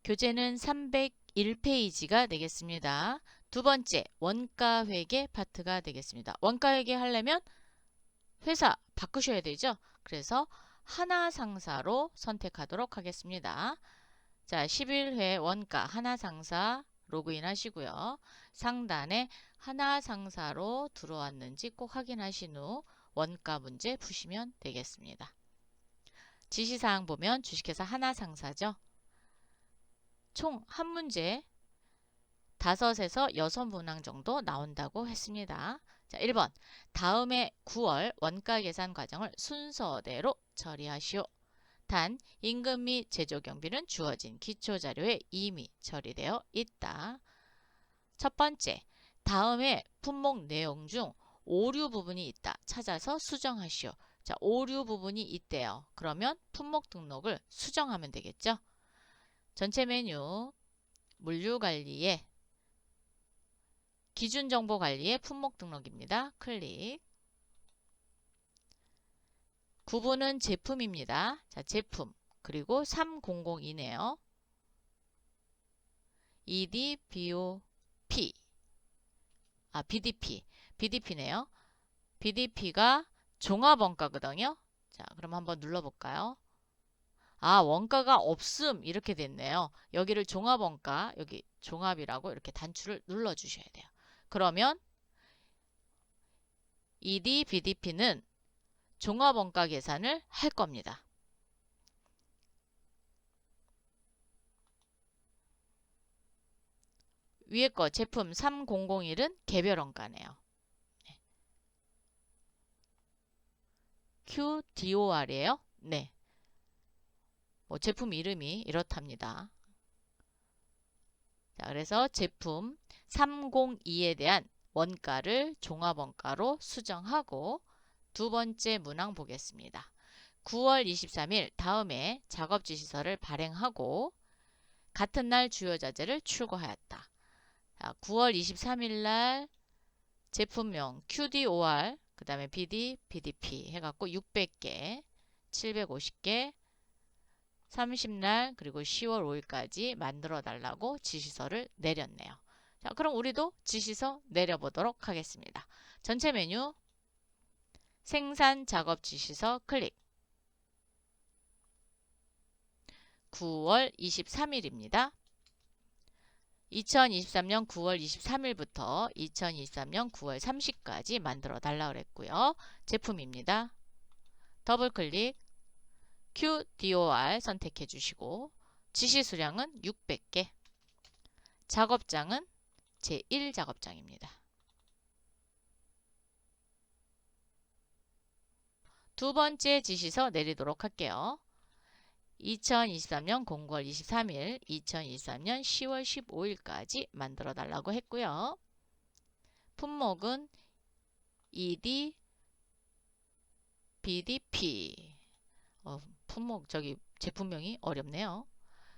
교재는 301페이지가 되겠습니다. 두 번째, 원가 회계 파트가 되겠습니다. 원가 회계 하려면 회사 바꾸셔야 되죠. 그래서 하나상사로 선택하도록 하겠습니다. 자, 11회 원가 하나상사 로그인 하시고요. 상단에 하나상사로 들어왔는지 꼭 확인하신 후 원가 문제 푸시면 되겠습니다. 지시사항 보면 주식회사 하나상사죠. 총 한 문제 5에서 6문항 정도 나온다고 했습니다. 자, 1번. 다음에 9월 원가 계산 과정을 순서대로 처리하시오. 단, 임금 및 제조경비는 주어진 기초자료에 이미 처리되어 있다. 첫 번째, 다음에 품목 내용 중 오류 부분이 있다. 찾아서 수정하시오. 자, 오류 부분이 있대요. 그러면 품목 등록을 수정하면 되겠죠. 전체 메뉴, 물류관리에 기준정보관리의 품목 등록입니다. 클릭. 구분은 제품입니다. 자, 제품. 그리고 300이네요. EDBOP. BDP. BDP네요. BDP가 종합원가거든요. 자, 그럼 한번 눌러볼까요? 아, 원가가 없음 이렇게 됐네요. 여기를 종합원가, 여기 종합이라고 이렇게 단추를 눌러주셔야 돼요. 그러면 ED, BDP는 종합원가 계산을 할 겁니다. 위에 거 제품 3001은 개별원가네요. QDOR이에요? 네. 제품 이름이 이렇답니다. 자, 그래서 제품 302에 대한 원가를 종합원가로 수정하고 두 번째 문항 보겠습니다. 9월 23일 다음에 작업지시서를 발행하고 같은 날 주요자재를 출고하였다. 자, 9월 23일 날 제품명 QDOR, 그 다음에 BD, BDP 해갖고 600개, 750개, 30날 그리고 10월 5일까지 만들어 달라고 지시서를 내렸네요. 자, 그럼 우리도 지시서 내려보도록 하겠습니다. 전체 메뉴 생산 작업 지시서 클릭. 9월 23일입니다. 2023년 9월 23일부터 2023년 9월 30일까지 만들어 달라 그랬고요. 제품입니다. 더블 클릭. QDOR 선택해 주시고 지시 수량은 600개. 작업장은 제1작업장입니다. 두 번째 지시서 내리도록 할게요. 2023년 09월 23일, 2023년 10월 15일까지 만들어 달라고 했고요. 품목은 ED, BDP. 품목 저기 제품명이 어렵네요.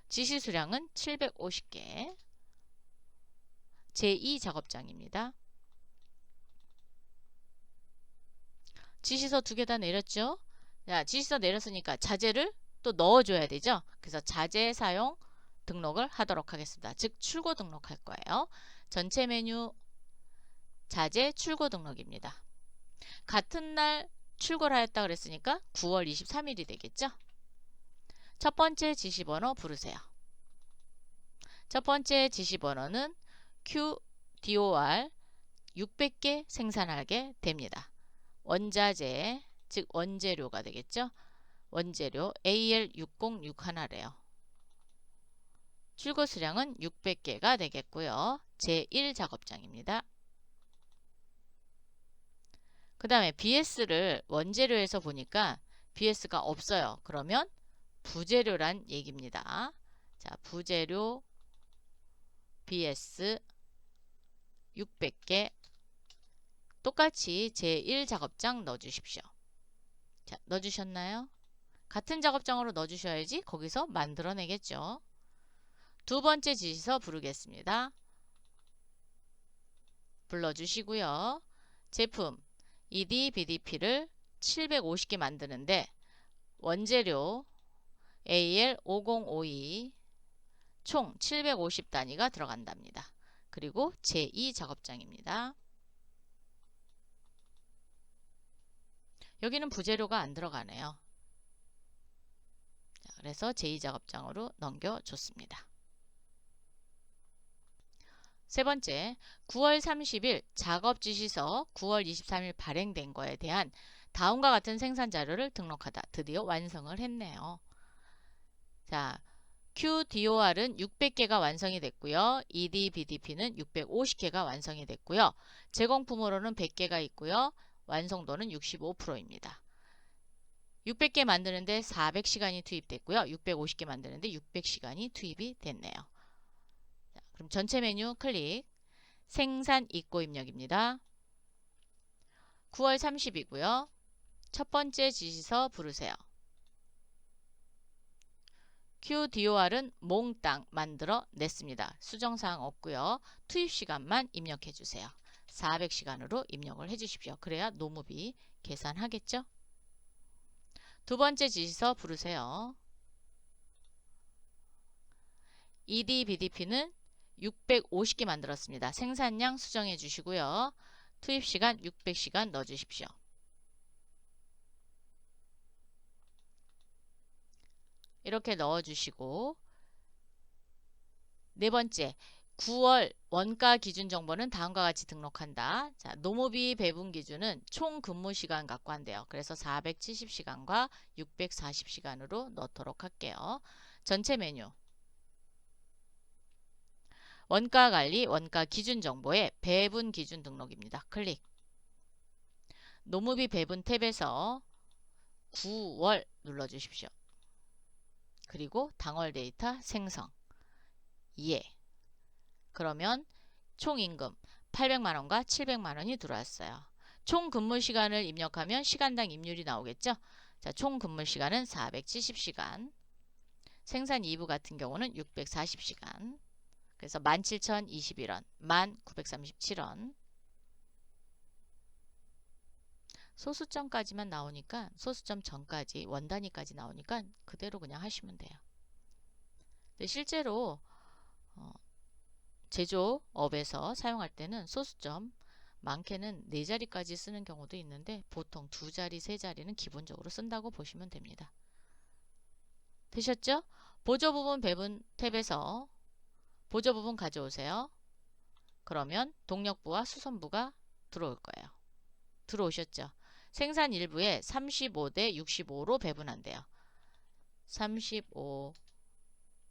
지시 수량은 750개. 제2작업장입니다. 지시서 두 개 다 내렸죠? 자, 지시서 내렸으니까 자재를 또 넣어줘야 되죠? 그래서 자재 사용 등록을 하도록 하겠습니다. 즉 출고 등록할 거예요. 전체 메뉴 자재 출고 등록입니다. 같은 날 출고를 하였다 그랬으니까 9월 23일이 되겠죠? 첫 번째 지시번호 부르세요. 첫 번째 지시번호는 QDOR 600개 생산하게 됩니다. 원자재, 즉 원재료가 되겠죠? 원재료 AL606래요. 출고 수량은 600개가 되겠고요. 제1작업장입니다. 그 다음에 BS를 원재료에서 보니까 BS가 없어요. 그러면 부재료란 얘기입니다. 자, 부재료 BS 600개 똑같이 제1작업장 넣어주십시오. 자, 넣어주셨나요? 같은 작업장으로 넣어주셔야지 거기서 만들어내겠죠. 두 번째 지시서 부르겠습니다. 불러주시고요. 제품 ED, BDP를 750개 만드는데 원재료 AL5052 총 750단위가 들어간답니다. 그리고 제2 작업장입니다. 여기는 부재료가 안 들어가네요. 자, 그래서 제2작업장으로 넘겨줬습니다. 세 번째, 9월 30일 작업지시서 9월 23일 발행된 거에 대한 다음과 같은 생산자료를 등록하다. 드디어 완성을 했네요. 자, QDOR은 600개가 완성이 됐고요. EDBDP는 650개가 완성이 됐고요. 제공품으로는 100개가 있고요. 완성도는 65%입니다. 600개 만드는데 400시간이 투입됐고요. 650개 만드는데 600시간이 투입이 됐네요. 자, 그럼 전체 메뉴 클릭. 생산 입고 입력입니다. 9월 30이고요. 첫 번째 지시서 부르세요. QDOR은 몽땅 만들어 냈습니다. 수정사항 없고요. 투입시간만 입력해 주세요. 400시간으로 입력을 해 주십시오. 그래야 노무비 계산하겠죠? 두 번째 지시서 부르세요. EDBDP는 650개 만들었습니다. 생산량 수정해 주시고요. 투입시간 600시간 넣어 주십시오. 이렇게 넣어주시고 네 번째 9월 원가 기준 정보는 다음과 같이 등록한다. 자, 노무비 배분 기준은 총 근무 시간 갖고 한대요. 그래서 470시간과 640시간으로 넣도록 할게요. 전체 메뉴 원가 관리 원가 기준 정보의 배분 기준 등록입니다. 클릭. 노무비 배분 탭에서 9월 눌러주십시오. 그리고 당월 데이터 생성. 예. 그러면 총 임금 800만원과 700만원이 들어왔어요. 총 근무 시간을 입력하면 시간당 임률이 나오겠죠? 자, 총 근무 시간은 470시간. 생산 2부 같은 경우는 640시간. 그래서 17,021원, 1,937원. 소수점까지만 나오니까 소수점 전까지 원단위까지 나오니까 그대로 그냥 하시면 돼요. 근데 실제로 제조업에서 사용할 때는 소수점 많게는 4자리까지 쓰는 경우도 있는데 보통 2자리, 3자리는 기본적으로 쓴다고 보시면 됩니다. 되셨죠? 보조 부분 배분 탭에서 보조 부분 가져오세요. 그러면 동력부와 수선부가 들어올 거예요. 들어오셨죠? 생산 일부에 35대 65로 배분한대요. 35,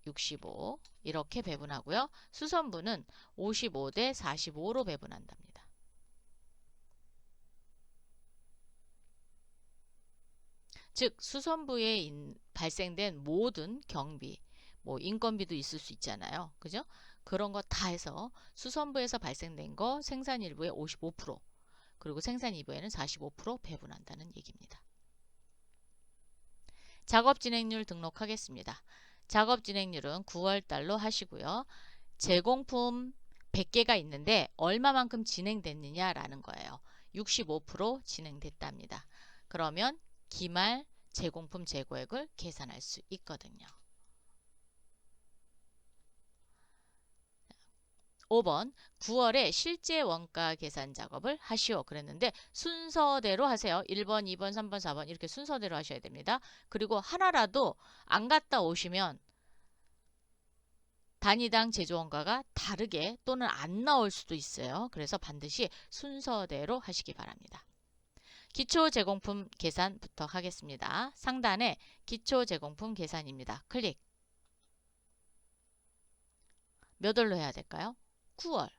65 이렇게 배분하고요. 수선부는 55대 45로 배분한답니다. 즉 수선부에 발생된 모든 경비, 뭐 인건비도 있을 수 있잖아요. 그죠? 그런 거 다 해서 수선부에서 발생된 거 생산 일부에 55%, 그리고 생산 2부에는 45% 배분한다는 얘기입니다. 작업 진행률 등록하겠습니다. 작업 진행률은 9월달로 하시고요. 제공품 100개가 있는데 얼마만큼 진행됐느냐라는 거예요. 65% 진행됐답니다. 그러면 기말 제공품 재고액을 계산할 수 있거든요. 5번 9월에 실제 원가 계산 작업을 하시오 그랬는데 순서대로 하세요. 1번, 2번, 3번, 4번 이렇게 순서대로 하셔야 됩니다. 그리고 하나라도 안 갔다 오시면 단위당 제조원가가 다르게 또는 안 나올 수도 있어요. 그래서 반드시 순서대로 하시기 바랍니다. 기초 제공품 계산부터 하겠습니다. 상단에 기초 제공품 계산입니다. 클릭. 몇 월로 해야 될까요? 9월.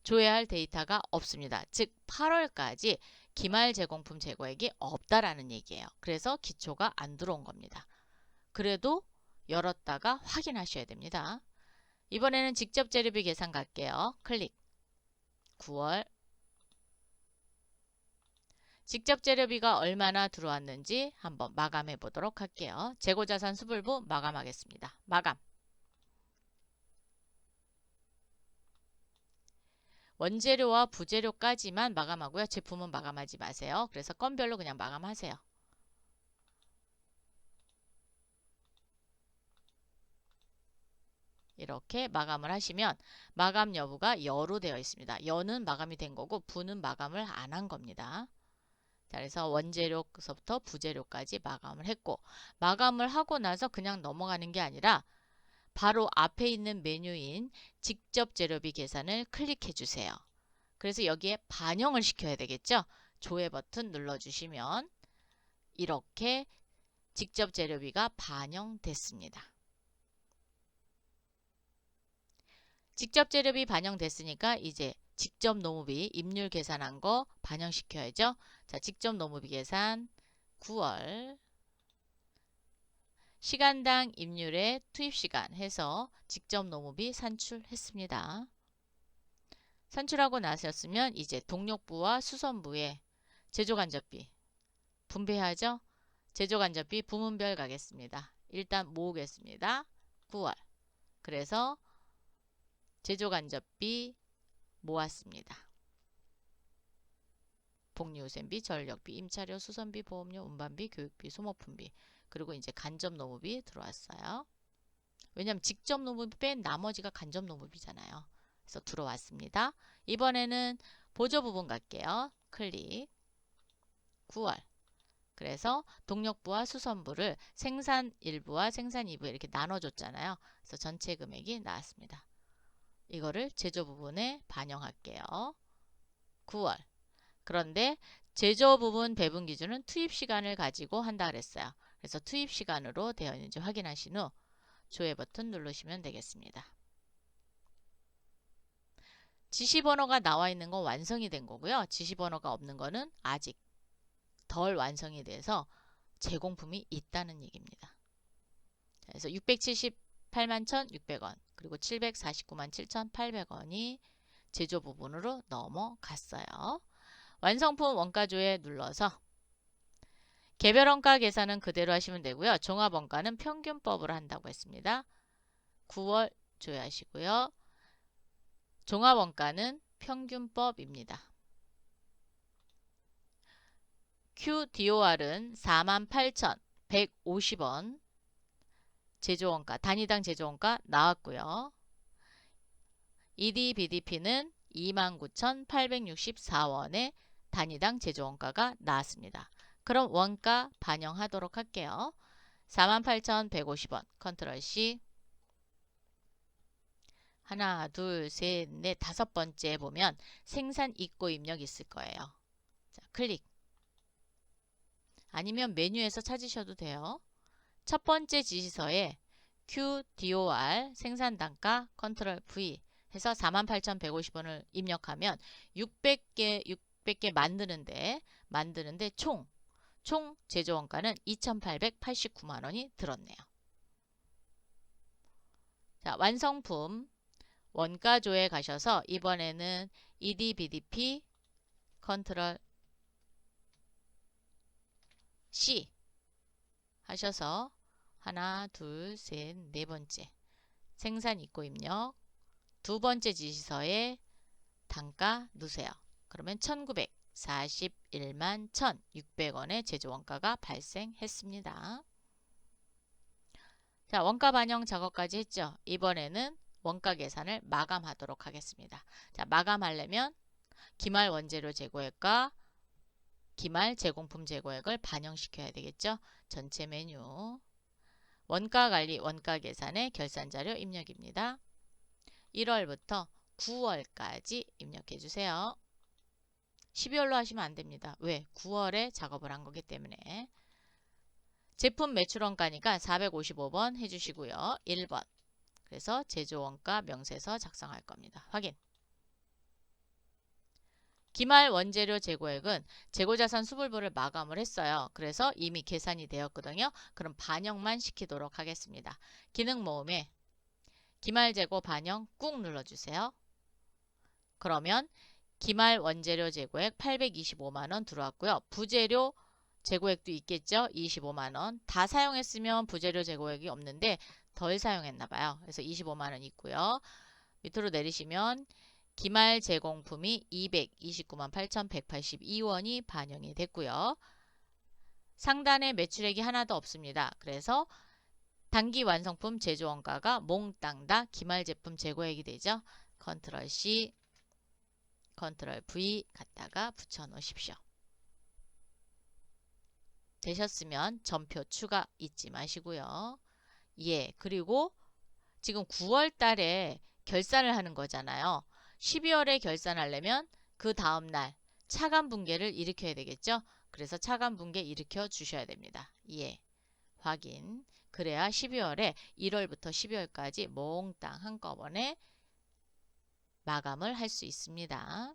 조회할 데이터가 없습니다. 즉 8월까지 기말 제공품 재고액이 없다라는 얘기예요. 그래서 기초가 안 들어온 겁니다. 그래도 열었다가 확인하셔야 됩니다. 이번에는 직접 재료비 계산 갈게요. 클릭. 9월. 직접 재료비가 얼마나 들어왔는지 한번 마감해 보도록 할게요. 재고자산 수불부 마감하겠습니다. 마감. 원재료와 부재료까지만 마감하고요. 제품은 마감하지 마세요. 그래서 건별로 그냥 마감하세요. 이렇게 마감을 하시면 마감 여부가 여로 되어 있습니다. 여는 마감이 된 거고 부는 마감을 안 한 겁니다. 자, 그래서 원재료서부터 부재료까지 마감을 했고, 마감을 하고 나서 그냥 넘어가는 게 아니라 바로 앞에 있는 메뉴인 직접 재료비 계산을 클릭해 주세요. 그래서 여기에 반영을 시켜야 되겠죠. 조회 버튼 눌러주시면 이렇게 직접 재료비가 반영됐습니다. 직접 재료비 반영됐으니까 이제 직접 노무비 입률 계산한 거 반영시켜야죠. 자, 직접 노무비 계산 9월 시간당 입률의 투입시간 해서 직접 노무비 산출했습니다. 산출하고 나셨으면 이제 동력부와 수선부에 제조간접비 분배하죠. 제조간접비 부문별 가겠습니다. 일단 모으겠습니다. 9월. 그래서 제조간접비 모았습니다. 복리후생비, 전력비, 임차료, 수선비, 보험료, 운반비, 교육비, 소모품비, 그리고 이제 간접노무비 들어왔어요. 왜냐하면 직접 노무비 뺀 나머지가 간접노무비잖아요. 그래서 들어왔습니다. 이번에는 보조 부분 갈게요. 클릭. 9월. 그래서 동력부와 수선부를 생산 1부와 생산 2부 이렇게 나눠줬잖아요. 그래서 전체 금액이 나왔습니다. 이거를 제조 부분에 반영할게요. 9월. 그런데 제조 부분 배분 기준은 투입 시간을 가지고 한다 그랬어요. 그래서 투입 시간으로 되어 있는지 확인하신 후 조회 버튼 누르시면 되겠습니다. 지시번호가 나와 있는 건 완성이 된 거고요. 지시번호가 없는 거는 아직 덜 완성이 돼서 제공품이 있다는 얘기입니다. 그래서 678만 1,600원 그리고 749만 7,800원이 제조 부분으로 넘어갔어요. 완성품 원가조회 눌러서 개별 원가 계산은 그대로 하시면 되고요. 종합 원가는 평균법으로 한다고 했습니다. 9월 조회하시고요. 종합 원가는 평균법입니다. QDOR은 48,150원 제조원가, 단위당 제조원가 나왔고요. ED-BDP는 29,864원의 단위당 제조원가가 나왔습니다. 그럼 원가 반영하도록 할게요. 48,150원 컨트롤 C 하나, 둘, 셋, 넷, 다섯 번째 보면 생산 입고 입력 있을 거예요. 자, 클릭. 아니면 메뉴에서 찾으셔도 돼요. 첫 번째 지시서에 QDOR 생산단가 컨트롤 V 해서 48,150원을 입력하면 600개 만드는데 총 제조원가는 2,889만원이 들었네요. 자, 완성품 원가조에 가셔서 이번에는 ED-BDP 컨트롤 C 하셔서 하나, 둘, 셋, 네 번째 생산 입고 입력 두 번째 지시서에 단가 넣으세요. 그러면 1,941만 1,600원의 제조원가가 발생했습니다. 자, 원가 반영 작업까지 했죠. 이번에는 원가 계산을 마감하도록 하겠습니다. 자, 마감하려면 기말 원재료 재고액과 기말 제공품 재고액을 반영시켜야 되겠죠. 전체 메뉴 원가 관리 원가 계산의 결산자료 입력입니다. 1월부터 9월까지 입력해 주세요. 12월로 하시면 안 됩니다. 왜? 9월에 작업을 한 거기 때문에. 제품 매출원가니까 455번 해주시고요. 1번. 그래서 제조원가 명세서 작성할 겁니다. 확인. 기말 원재료 재고액은 재고자산 수불부를 마감을 했어요. 그래서 이미 계산이 되었거든요. 그럼 반영만 시키도록 하겠습니다. 기능 모음에 기말 재고 반영 꾹 눌러주세요. 그러면 기말 원재료 재고액 825만원 들어왔고요. 부재료 재고액도 있겠죠. 25만원. 다 사용했으면 부재료 재고액이 없는데 덜 사용했나봐요. 그래서 25만원 있고요. 밑으로 내리시면 기말 제공품이 229만 8,182원이 반영이 됐고요. 상단에 매출액이 하나도 없습니다. 그래서 단기 완성품 제조 원가가 몽땅 다 기말 제품 재고액이 되죠. 컨트롤 C, 컨트롤 V 갖다가 붙여 놓으십시오. 되셨으면 전표 추가 잊지 마시고요. 예, 그리고 지금 9월 달에 결산을 하는 거잖아요. 12월에 결산하려면 그 다음날 차감 분계를 일으켜야 되겠죠. 그래서 차감 분계 일으켜 주셔야 됩니다. 예, 확인. 그래야 12월에 1월부터 12월까지 몽땅 한꺼번에 마감을 할 수 있습니다.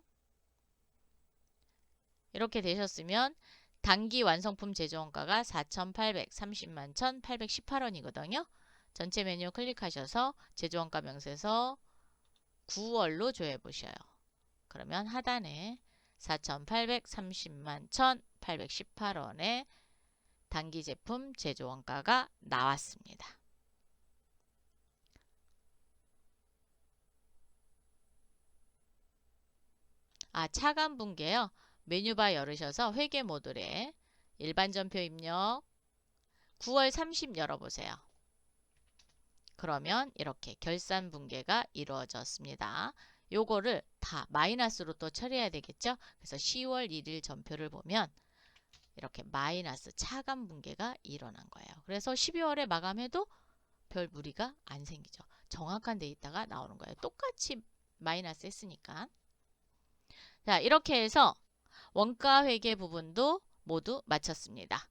이렇게 되셨으면 단기 완성품 제조원가가 4,830만 1,818원이거든요. 전체 메뉴 클릭하셔서 제조원가 명세서 9월로 조회해 보셔요. 그러면 하단에 4,830만 1,818원의 단기 제품 제조원가가 나왔습니다. 차감 분계요. 메뉴바 열으셔서 회계 모듈에 일반 전표 입력 9월 30 열어보세요. 그러면 이렇게 결산 분계가 이루어졌습니다. 요거를 다 마이너스로 또 처리해야 되겠죠. 그래서 10월 1일 전표를 보면 이렇게 마이너스 차감 분계가 일어난 거예요. 그래서 12월에 마감해도 별 무리가 안 생기죠. 정확한 데이터가 나오는 거예요. 똑같이 마이너스 했으니까. 자, 이렇게 해서 원가 회계 부분도 모두 마쳤습니다.